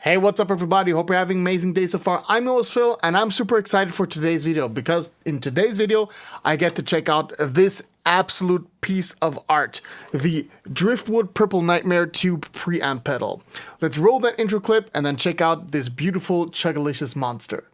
Hey, what's up everybody? Hope you're having an amazing day so far. I'm your host Phil, and I'm super excited for today's video because in today's video, I get to check out this absolute piece of art, the Driftwood Purple Nightmare Tube Preamp Pedal. Let's roll that intro clip and then check out this beautiful Chugalicious monster.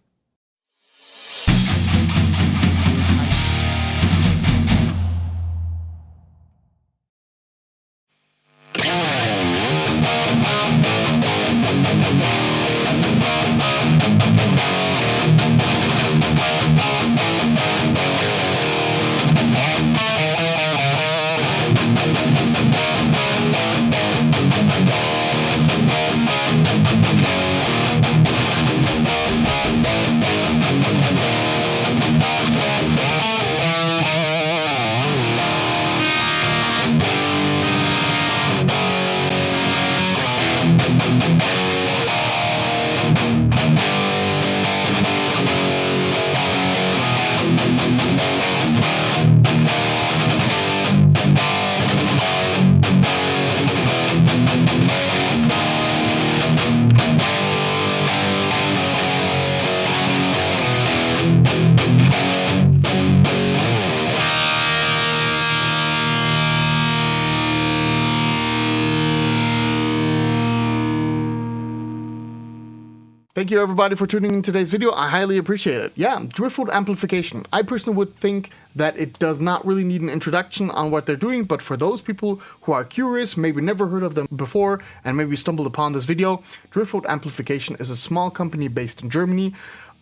Thank you everybody for tuning in today's video. I highly appreciate it. Yeah, Driftwood Amplification. I personally would think that it does not really need an introduction on what they're doing, but for those people who are curious, maybe never heard of them before, and maybe stumbled upon this video, Driftwood Amplification is a small company based in Germany.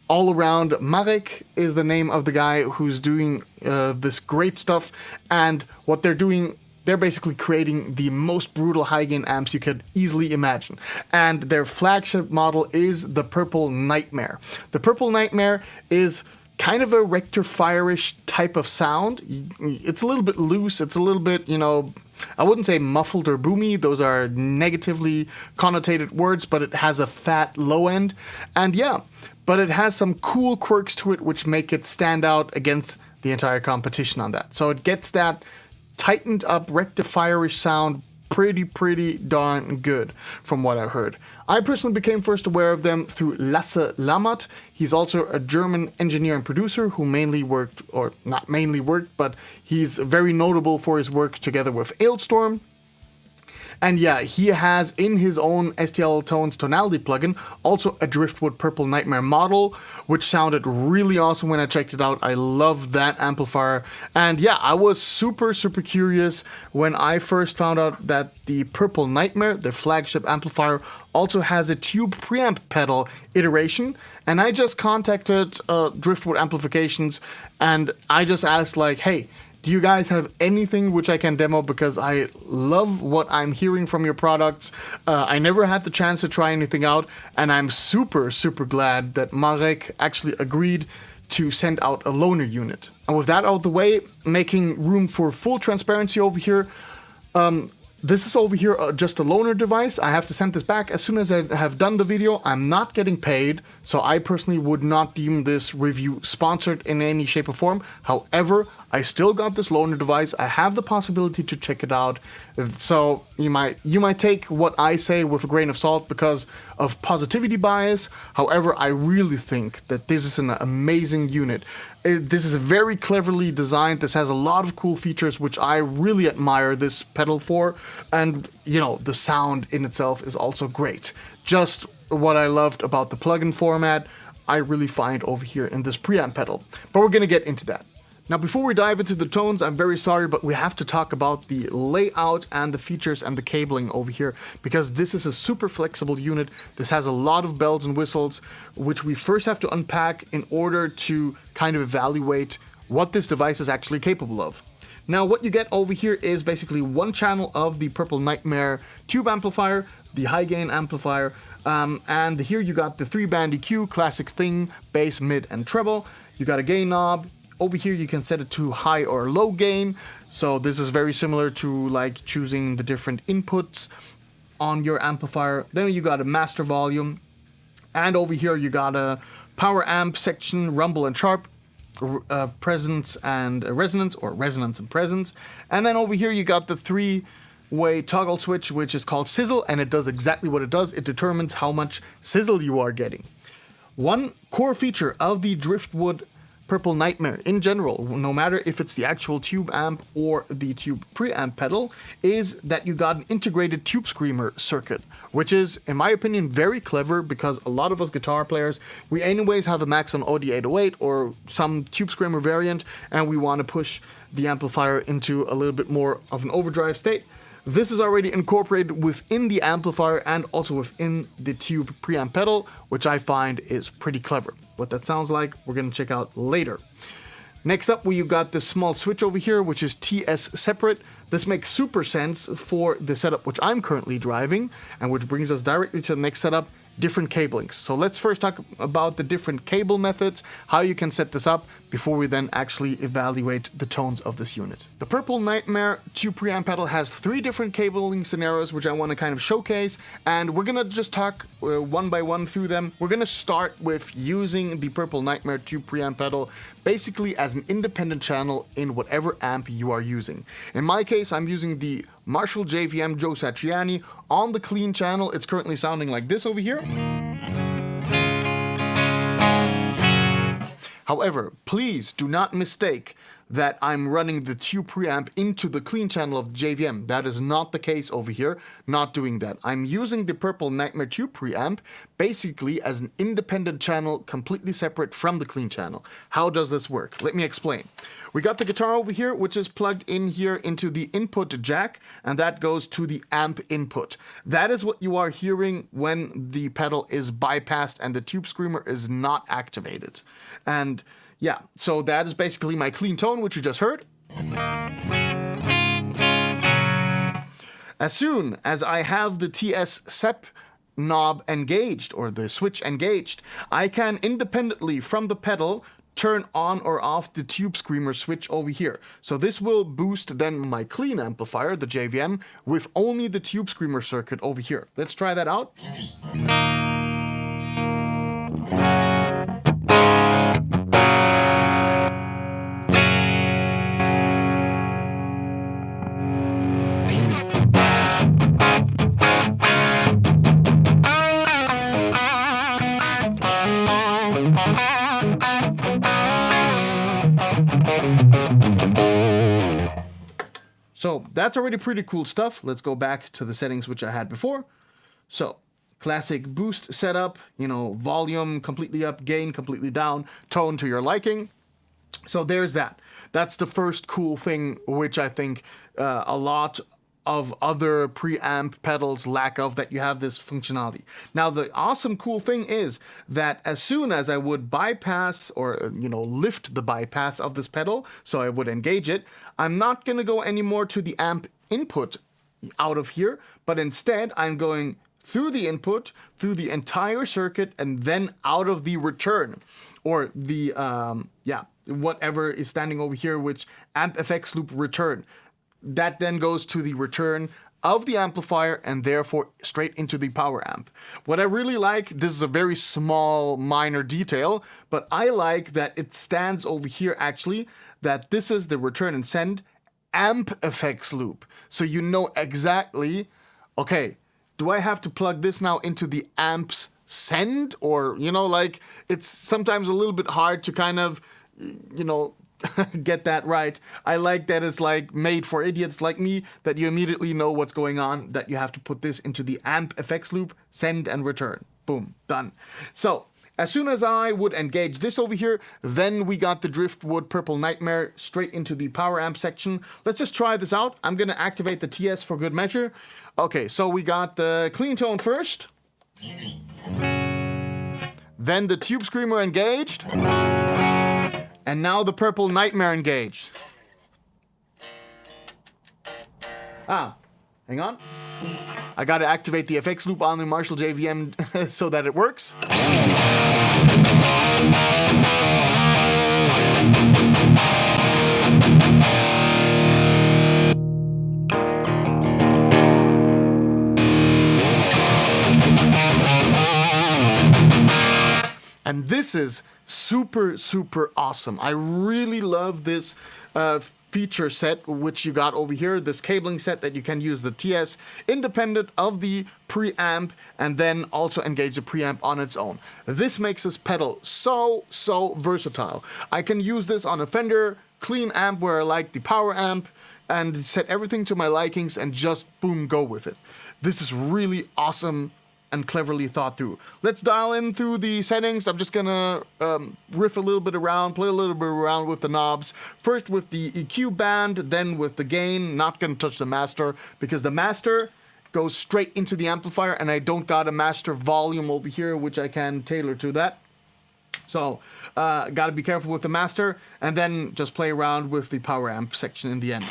All around, Marek is the name of the guy who's doing this great stuff, and what they're doing, they're basically creating the most brutal high-gain amps you could easily imagine. And their flagship model is the Purple Nightmare. The Purple Nightmare is kind of a Rectifier-ish type of sound. It's a little bit loose, it's a little bit, you know, I wouldn't say muffled or boomy, those are negatively connotated words, but it has a fat low end. And yeah, but it has some cool quirks to it which make it stand out against the entire competition on that. So it gets that tightened up Rectifier-ish sound pretty darn good from what I heard. I personally became first aware of them through Lasse Lammert. He's also a German engineer and producer who mainly worked, or not mainly worked, but he's very notable for his work together with Ailstorm. And yeah, he has in his own STL Tones tonality plugin also a Driftwood Purple Nightmare model, which sounded really awesome when I checked it out. I love that amplifier. And yeah, I was super curious when I first found out that the Purple Nightmare, their flagship amplifier, also has a TubePreampPedal iteration. And I just contacted Driftwood Amplifications and I just asked like, hey, do you guys have anything which I can demo, because I love what I'm hearing from your products. I never had the chance to try anything out, and I'm super glad that Marek actually agreed to send out a loaner unit. And with that out of the way, making room for full transparency over here, this is over here just a loaner device. I have to send this back as soon as I have done the video. I'm not getting paid, so I personally would not deem this review sponsored in any shape or form. However, I still got this loaner device. I have the possibility to check it out. So you might take what I say with a grain of salt because of positivity bias. However, I really think that this is an amazing unit. This is very cleverly designed. This has a lot of cool features which I really admire this pedal for. And, you know, the sound in itself is also great. Just what I loved about the plugin format, I really find over here in this preamp pedal. But we're going to get into that. Now, before we dive into the tones, I'm very sorry, but we have to talk about the layout and the features and the cabling over here, because this is a super flexible unit. This has a lot of bells and whistles, which we first have to unpack in order to kind of evaluate what this device is actually capable of. Now, what you get over here is basically one channel of the Purple Nightmare tube amplifier, the high gain amplifier, and here you got the 3-band EQ, classic thing, bass, mid, and treble. You got a gain knob. Over here you can set it to high or low gain, so this is very similar to like choosing the different inputs on your amplifier. Then you got a master volume, and over here you got a power amp section, rumble and sharp, presence and resonance, or resonance and presence. And then over here you got the 3 two-way toggle switch, which is called sizzle, and it does exactly what it does. It determines how much sizzle you are getting. One core feature of the Driftwood Purple Nightmare in general, no matter if it's the actual tube amp or the tube preamp pedal, is that you got an integrated tube screamer circuit, which is, in my opinion, very clever because a lot of us guitar players, we anyways have a Maxon OD808 or some tube screamer variant, and we want to push the amplifier into a little bit more of an overdrive state. This is already incorporated within the amplifier and also within the tube preamp pedal, which I find is pretty clever. What that sounds like, we're going to check out later. Next up, we've got this small switch over here, which is TS separate. This makes super sense for the setup which I'm currently driving, and which brings us directly to the next setup, different cablings. So let's first talk about the different cable methods, how you can set this up before we then actually evaluate the tones of this unit. The Purple Nightmare tube preamp pedal has 3 different cabling scenarios which I want to kind of showcase, and we're gonna just talk one by one through them. We're gonna start with using the Purple Nightmare tube preamp pedal basically as an independent channel in whatever amp you are using. In my case, I'm using the Marshall JVM Joe Satriani on the clean channel. It's currently sounding like this over here. However, please do not mistake that I'm running the tube preamp into the clean channel of the JVM. That is not the case over here, not doing that. I'm using the Purple Nightmare tube preamp basically as an independent channel, completely separate from the clean channel. How does this work? Let me explain. We got the guitar over here, which is plugged in here into the input jack, and that goes to the amp input. That is what you are hearing when the pedal is bypassed and the tube screamer is not activated. And yeah, so that is basically my clean tone, which you just heard. As soon as I have the TS SEP knob engaged, or the switch engaged, I can independently from the pedal turn on or off the tube screamer switch over here. So this will boost then my clean amplifier, the JVM, with only the tube screamer circuit over here. Let's try that out. So that's already pretty cool stuff. Let's go back to the settings which I had before. So classic boost setup, you know, volume completely up, gain completely down, tone to your liking. So there's that. That's the first cool thing which I think a lot of other preamp pedals lack of, that you have this functionality. Now the awesome cool thing is that as soon as I would bypass or lift the bypass of this pedal, so I would engage it, I'm not going to go anymore to the amp input out of here, but instead I'm going through the input, through the entire circuit, and then out of the return, or the whatever is standing over here, which amp effects loop return. That then goes to the return of the amplifier and therefore straight into the power amp. What I really like, this is a very small minor detail, but I like that it stands over here actually, that this is the return and send amp effects loop. So you know exactly, okay, do I have to plug this now into the amps send? Or, it's sometimes a little bit hard to kind of, get that right. I like that it's like made for idiots like me, that you immediately know what's going on, that you have to put this into the amp effects loop, send and return. Boom, done. So as soon as I would engage this over here, then we got the Driftwood Purple Nightmare straight into the power amp section. Let's just try this out. I'm going to activate the TS for good measure. Okay, so we got the clean tone first. Then the tube screamer engaged. And now the Purple Nightmare engaged. Hang on. I gotta activate the effects loop on the Marshall JVM so that it works. And this is super, super awesome. I really love this feature set, which you got over here, this cabling set that you can use the TS independent of the preamp and then also engage the preamp on its own. This makes this pedal so versatile. I can use this on a Fender clean amp where I like the power amp and set everything to my likings and just boom, go with it. This is really awesome and cleverly thought through. Let's dial in through the settings. I'm just gonna riff a little bit around, play a little bit around with the knobs. First with the EQ band, then with the gain. Not gonna touch the master because the master goes straight into the amplifier and I don't got a master volume over here which I can tailor to that. So gotta be careful with the master and then just play around with the power amp section in the end.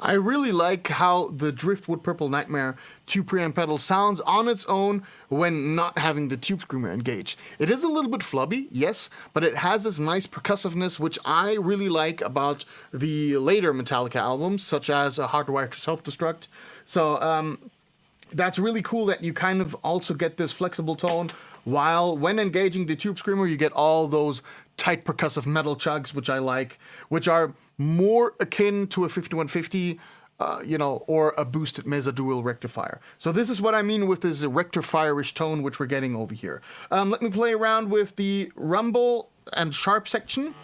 I really like how the Driftwood Purple Nightmare TubePreampPedal sounds on its own when not having the tube screamer engaged. It is a little bit flubby, yes, but it has this nice percussiveness which I really like about the later Metallica albums, such as Hardwired to Self-Destruct. So that's really cool that you kind of also get this flexible tone, while when engaging the tube screamer you get all those tight percussive metal chugs, which I like, which are more akin to a 5150, or a boosted Mesa Dual rectifier. So this is what I mean with this Rectifier-ish tone which we're getting over here. Let me play around with the rumble and sharp section.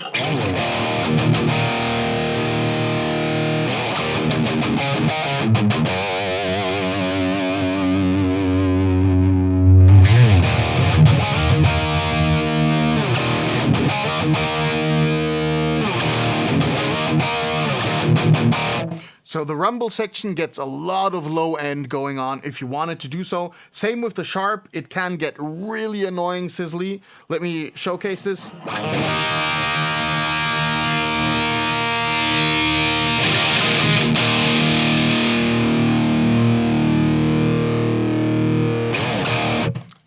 So the rumble section gets a lot of low end going on if you wanted to do so. Same with the sharp, it can get really annoying sizzly. Let me showcase this.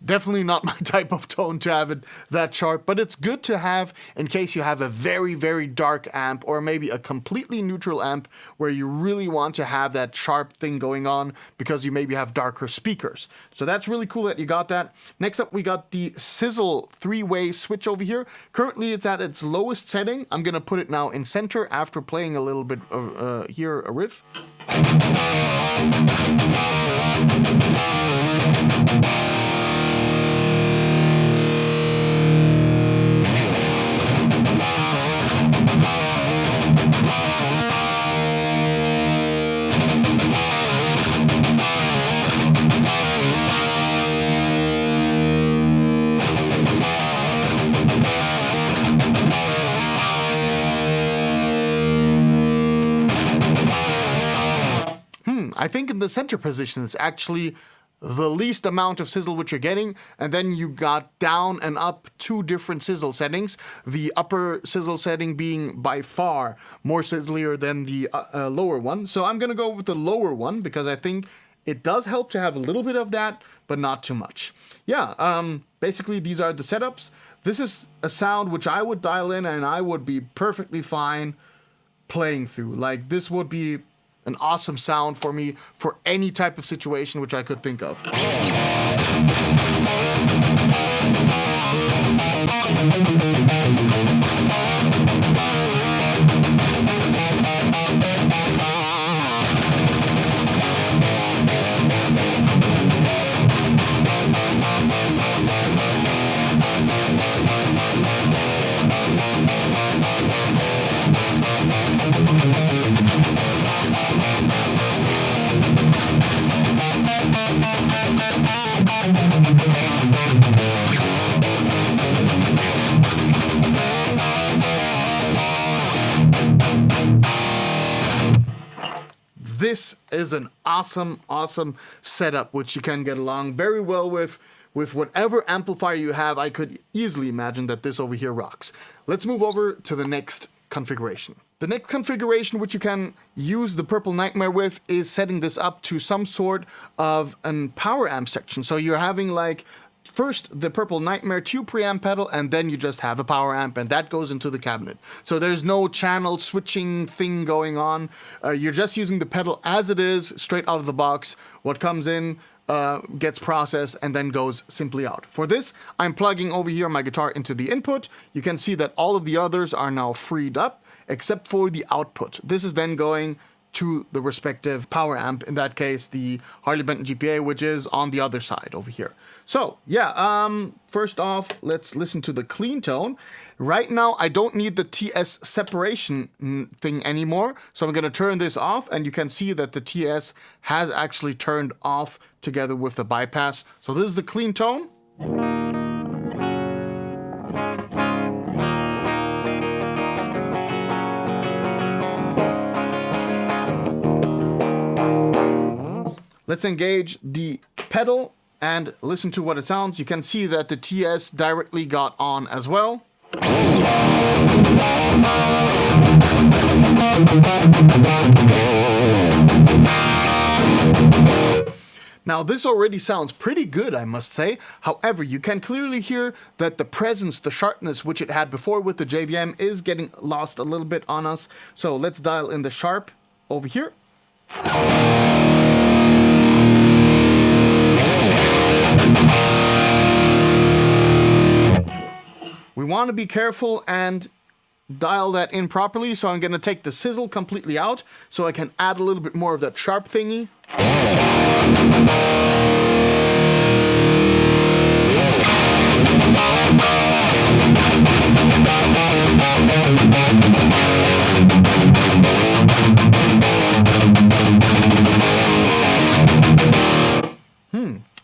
Definitely not my type of tone to have it that sharp, but it's good to have in case you have a very, very dark amp or maybe a completely neutral amp where you really want to have that sharp thing going on because you maybe have darker speakers. So that's really cool that you got that. Next up, we got the Sizzle 3-way switch over here. Currently, it's at its lowest setting. I'm going to put it now in center after playing a little bit of here a riff. I think in the center position, it's actually the least amount of sizzle which you're getting, and then you got down and up 2 different sizzle settings. The upper sizzle setting being by far more sizzlier than the lower one. So I'm gonna go with the lower one because I think it does help to have a little bit of that, but not too much. Yeah, basically these are the setups. This is a sound which I would dial in and I would be perfectly fine playing through. Like, this would be an awesome sound for me for any type of situation which I could think of. This is an awesome setup which you can get along very well with whatever amplifier you have. I could easily imagine that this over here rocks. Let's move over to the next configuration. The next configuration which you can use the Purple Nightmare with is setting this up to some sort of an power amp section. So you're having like first the Purple Nightmare TubePreampPedal, and then you just have a power amp, and that goes into the cabinet. So there's no channel switching thing going on. You're just using the pedal as it is, straight out of the box. What comes in gets processed and then goes simply out. For this, I'm plugging over here my guitar into the input. You can see that all of the others are now freed up, except for the output. This is then going to the respective power amp, in that case the Harley Benton GPA, which is on the other side over here. So yeah, first off, let's listen to the clean tone. Right now I don't need the TS separation thing anymore, so I'm going to turn this off, and you can see that the TS has actually turned off together with the bypass. So this is the clean tone. Let's engage the pedal and listen to what it sounds. You can see that the TS directly got on as well. Now this already sounds pretty good, I must say. However, you can clearly hear that the presence, the sharpness which it had before with the JVM is getting lost a little bit on us. So let's dial in the sharp over here. We want to be careful and dial that in properly, so I'm going to take the sizzle completely out so I can add a little bit more of that sharp thingy.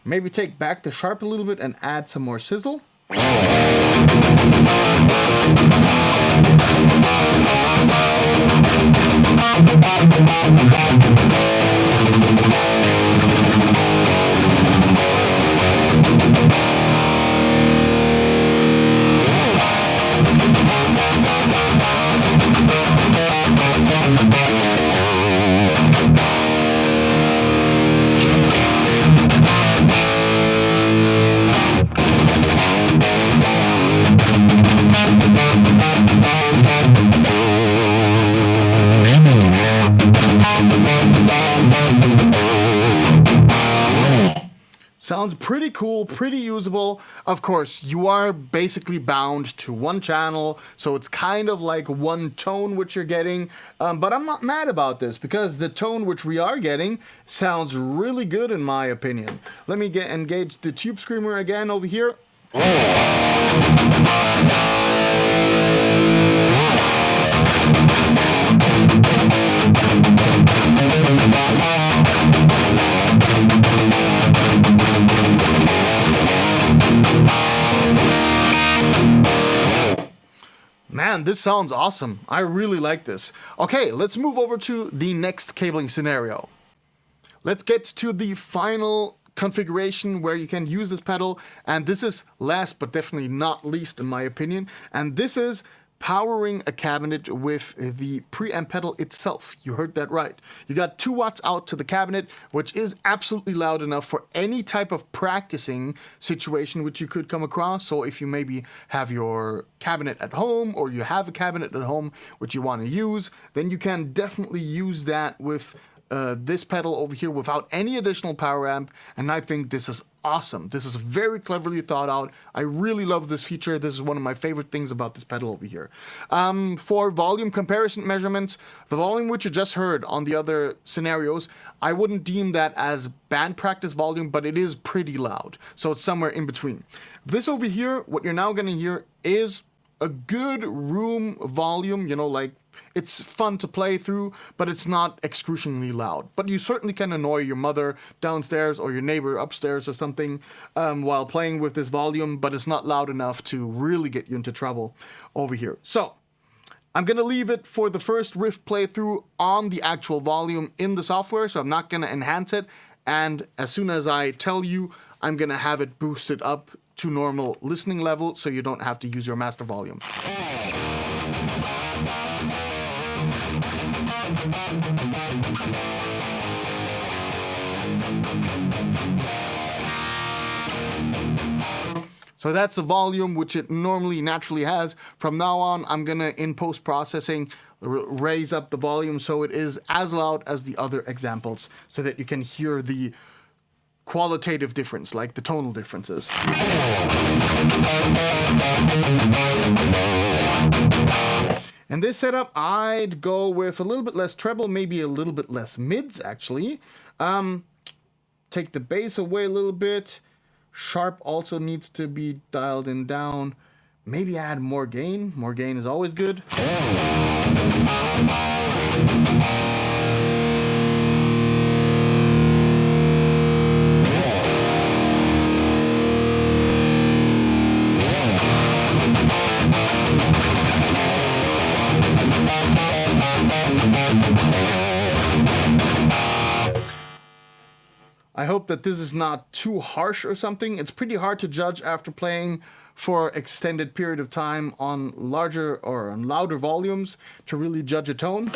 Maybe take back the sharp a little bit and add some more sizzle. Sounds pretty cool, pretty usable. Of course, you are basically bound to one channel, so it's kind of like one tone which you're getting. But I'm not mad about this, because the tone which we are getting sounds really good in my opinion. Let me engage the Tube Screamer again over here. Man, this sounds awesome. I really like this. Okay, let's move over to the next cabling scenario. let's get to the final configuration where you can use this pedal. And this is last but definitely not least in my opinion. And this is powering a cabinet with the preamp pedal itself. You heard that right. You got 2 watts out to the cabinet, which is absolutely loud enough for any type of practicing situation which you could come across. So if you maybe have your cabinet at home, or you have a cabinet at home which you want to use, then you can definitely use that with this pedal over here without any additional power amp, and I think this is awesome. This is very cleverly thought out. I really love this feature. This is one of my favorite things about this pedal over here. For volume comparison measurements, the volume which you just heard on the other scenarios, I wouldn't deem that as band practice volume, but it is pretty loud. So it's somewhere in between. This over here, what you're now going to hear is a good room volume, you know, like it's fun to play through, but it's not excruciatingly loud. But you certainly can annoy your mother downstairs or your neighbor upstairs or something while playing with this volume, but it's not loud enough to really get you into trouble over here. So I'm going to leave it for the first riff playthrough on the actual volume in the software, so I'm not going to enhance it. And as soon as I tell you, I'm going to have it boosted up to normal listening level, so you don't have to use your master volume. So that's the volume which it normally naturally has. From now on, I'm gonna, in post-processing, raise up the volume so it is as loud as the other examples, so that you can hear the qualitative difference, like the tonal differences. In this setup, I'd go with a little bit less treble, maybe a little bit less mids, actually. Take the bass away a little bit. Sharp also needs to be dialed in down. Maybe add more gain. More gain is always good. I hope that this is not too harsh or something. It's pretty hard to judge after playing for extended period of time on larger or on louder volumes to really judge a tone.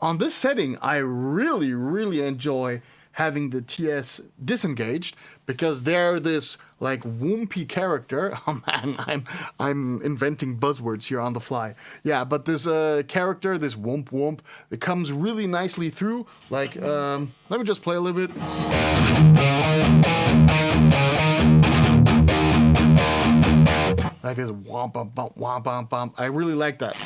On this setting, I really enjoy having the TS disengaged, because they're this like woompy character. Oh man, I'm inventing buzzwords here on the fly. Yeah, but this character, this whoomp, it comes really nicely through. Like, let me just play a little bit. Like this womp bump bump womp bump bump. I really like that.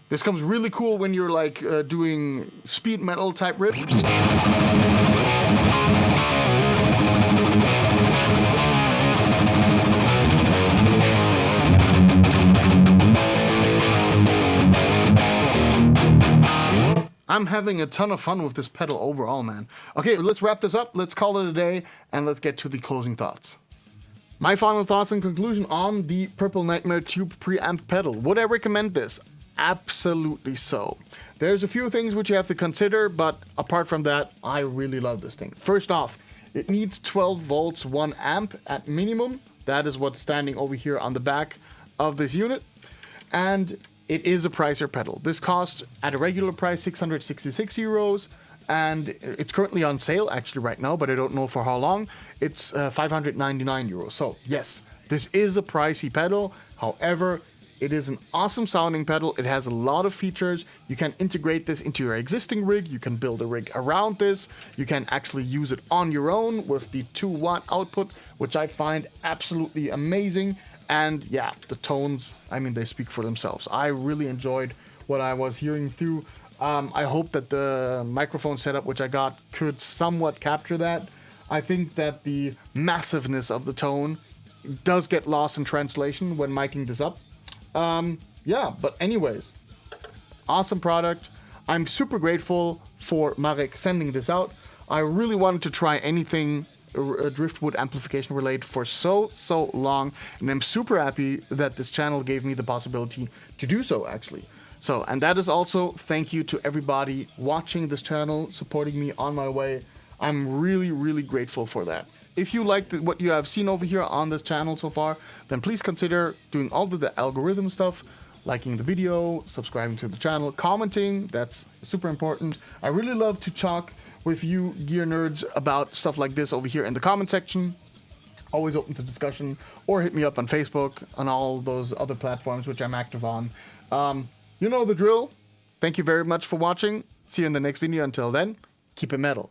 This comes really cool when you're like doing speed metal type rips. I'm having a ton of fun with this pedal overall, man. Okay, let's wrap this up. Let's call it a day, and let's get to the closing thoughts. My final thoughts and conclusion on the Purple Nightmare Tube Preamp Pedal. Would I recommend this? Absolutely so. There's a few things which you have to consider, but apart from that, I really love this thing. First off, it needs 12 volts, 1 amp at minimum. That is what's standing over here on the back of this unit. And it is a pricer pedal. This costs at a regular price 666 euros, and it's currently on sale actually right now, but I don't know for how long. It's 599 euros. So yes, This is a pricey pedal. However, it is an awesome sounding pedal. It has a lot of features. You can integrate this into your existing rig. You can build a rig around this. You can actually use it on your own with the 2-watt output, which I find absolutely amazing. And yeah, the tones, I mean, they speak for themselves. I really enjoyed what I was hearing through. I hope that the microphone setup, which I got, could somewhat capture that. I think that the massiveness of the tone does get lost in translation when miking this up. Yeah, but anyways, awesome product. I'm super grateful for Marek sending this out. I really wanted to try anything Driftwood amplification related for so long, and I'm super happy that this channel gave me the possibility to do so, actually. So, and that is also thank you to everybody watching this channel, supporting me on my way. I'm really grateful for that. If you liked what you have seen over here on this channel so far, then please consider doing all of the algorithm stuff, liking the video, subscribing to the channel, commenting. That's super important. I really love to talk with you gear nerds about stuff like this over here in the comment section. Always open to discussion, or hit me up on Facebook, on all those other platforms which I'm active on. You know the drill. Thank you very much for watching. See you in the next video. Until then, keep it metal.